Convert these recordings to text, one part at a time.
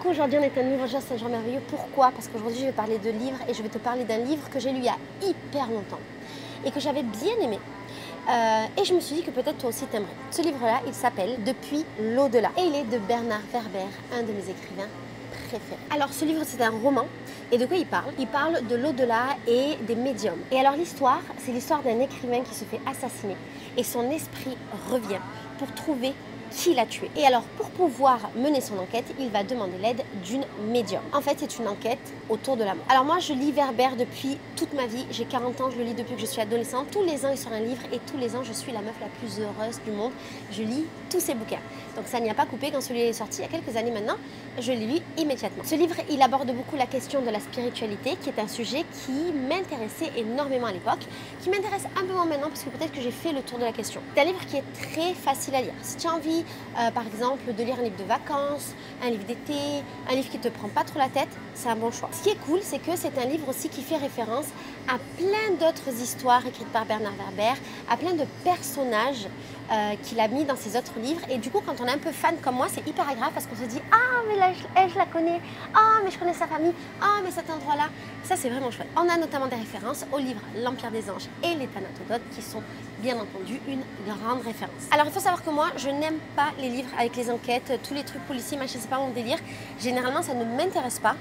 coup, aujourd'hui, on est à Nouveau-Georges Saint-Jean-Merveilleux. Pourquoi? Parce qu'aujourd'hui, je vais parler de livres et je vais te parler d'un livre que j'ai lu il y a hyper longtemps et que j'avais bien aimé. Et je me suis dit que peut-être toi aussi t'aimerais. Ce livre-là, il s'appelle Depuis l'au-delà et il est de Bernard Werber, un de mes écrivains préférés. Alors, ce livre, c'est un roman. Et de quoi il parle? Il parle de l'au-delà et des médiums. Et alors, l'histoire, c'est l'histoire d'un écrivain qui se fait assassiner et son esprit revient pour trouver qui l'a tué. Et alors, pour pouvoir mener son enquête, il va demander l'aide d'une médium. En fait, c'est une enquête autour de la mort. Alors moi, je lis Werber depuis toute ma vie. J'ai 40 ans, je le lis depuis que je suis adolescente. Tous les ans, il sort un livre et tous les ans, je suis la meuf la plus heureuse du monde. Je lis tous ses bouquins. Donc ça n'y a pas coupé quand celui-là est sorti il y a quelques années maintenant. Je l'ai lu immédiatement. Ce livre, il aborde beaucoup la question de la spiritualité, qui est un sujet qui m'intéressait énormément à l'époque, qui m'intéresse un peu moins maintenant parce que peut-être que j'ai fait le tour de la question. C'est un livre qui est très facile à lire. Si tu as envie, par exemple, de lire un livre de vacances, un livre d'été, un livre qui ne te prend pas trop la tête, c'est un bon choix. Ce qui est cool, c'est que c'est un livre aussi qui fait référence à plein d'autres histoires écrites par Bernard Werber, à plein de personnages qu'il a mis dans ses autres livres. Et du coup, quand on est un peu fan comme moi, c'est hyper agréable parce qu'on se dit « Ah, mais là, je la connais. Ah, mais je connais sa famille. Ah, mais cet endroit-là. » Ça, c'est vraiment chouette. On a notamment des références au livre L'Empire des Anges et Les Thanatodotes qui sont bien entendu une grande référence. Alors, il faut savoir que moi, je n'aime pas les livres avec les enquêtes, tous les trucs policiers, machin, c'est pas mon délire. Généralement, ça ne m'intéresse pas.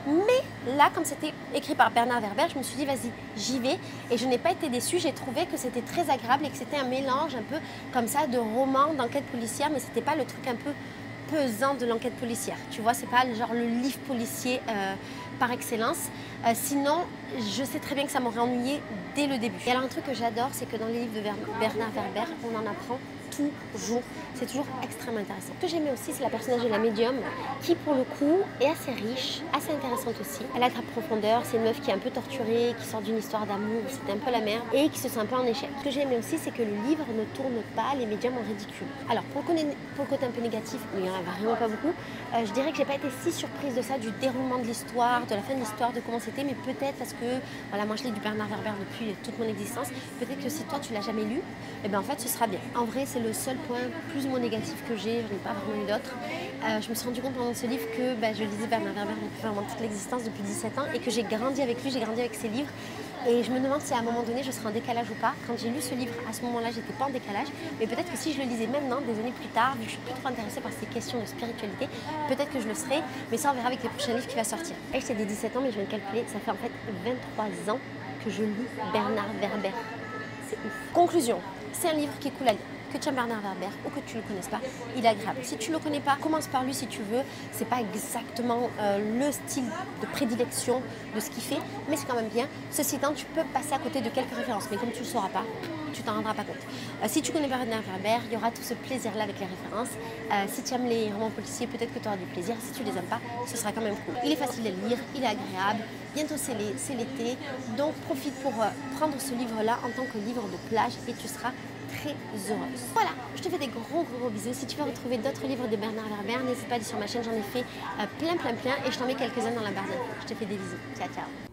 Mais là, comme c'était écrit par Bernard Werber, je me suis dit, vas-y, j'y vais. Et je n'ai pas été déçue. J'ai trouvé que c'était très agréable et que c'était un mélange un peu comme ça de roman, d'enquête policière, mais c'était pas le truc un peu pesant de l'enquête policière. Tu vois, c'est pas genre le livre policier par excellence. Sinon, je sais très bien que ça m'aurait ennuyé dès le début. Et alors, un truc que j'adore, c'est que dans les livres de Bernard Werber, on en apprend toujours. C'est toujours extrêmement intéressant. Ce que j'aimais aussi, c'est la personnage de la médium qui, pour le coup, est assez riche, assez intéressante aussi. Elle a de la profondeur. C'est une meuf qui est un peu torturée, qui sort d'une histoire d'amour, c'était un peu la merde, et qui se sent un peu en échec. Ce que j'aimais aussi, c'est que le livre ne tourne pas les médiums en ridicule. Alors, pour le côté un peu négatif, mais il n'y en a vraiment pas beaucoup, je dirais que j'ai pas été si surprise de ça, du déroulement de l'histoire, de la fin de l'histoire, de comment c'était, mais peut-être parce que, voilà, moi je lis du Bernard Werber depuis toute mon existence, peut-être que si toi tu l'as jamais lu, et ben en fait ce sera bien. En vrai, c'est le seul point plus ou moins négatif que j'ai, je n'ai pas vraiment eu d'autres. Je me suis rendu compte pendant ce livre que je lisais Bernard Werber depuis vraiment toute l'existence, depuis 17 ans, et que j'ai grandi avec lui, j'ai grandi avec ses livres. Et je me demande si à un moment donné je serai en décalage ou pas. Quand j'ai lu ce livre, à ce moment-là, j'étais pas en décalage. Mais peut-être que si je le lisais maintenant, des années plus tard, vu que je suis plus trop intéressée par ces questions de spiritualité, peut-être que je le serais. Mais ça, on verra avec les prochains livres qui vont sortir. Et je t'ai dit 17 ans, mais je viens de calculer, ça fait en fait 23 ans que je lis Bernard Werber. C'est ouf. Conclusion, c'est un livre qui est cool à lire. Que tu aimes Bernard Werber ou que tu ne le connaisses pas, il est agréable. Si tu ne le connais pas, commence par lui si tu veux. C'est pas exactement le style de prédilection de ce qu'il fait, mais c'est quand même bien. Ceci étant, tu peux passer à côté de quelques références, mais comme tu ne le sauras pas, tu t'en rendras pas compte. Si tu connais Bernard Werber, il y aura tout ce plaisir-là avec les références. Si tu aimes les romans policiers, peut-être que tu auras du plaisir. Si tu les aimes pas, ce sera quand même cool. Il est facile à lire, il est agréable. Bientôt c'est l'été, donc profite pour prendre ce livre-là en tant que livre de plage et tu seras très heureuse. Voilà, je te fais des gros bisous. Si tu veux retrouver d'autres livres de Bernard Werber, n'hésite pas à aller sur ma chaîne, j'en ai fait plein et je t'en mets quelques-uns dans la barre d'infos. Je te fais des bisous. Ciao.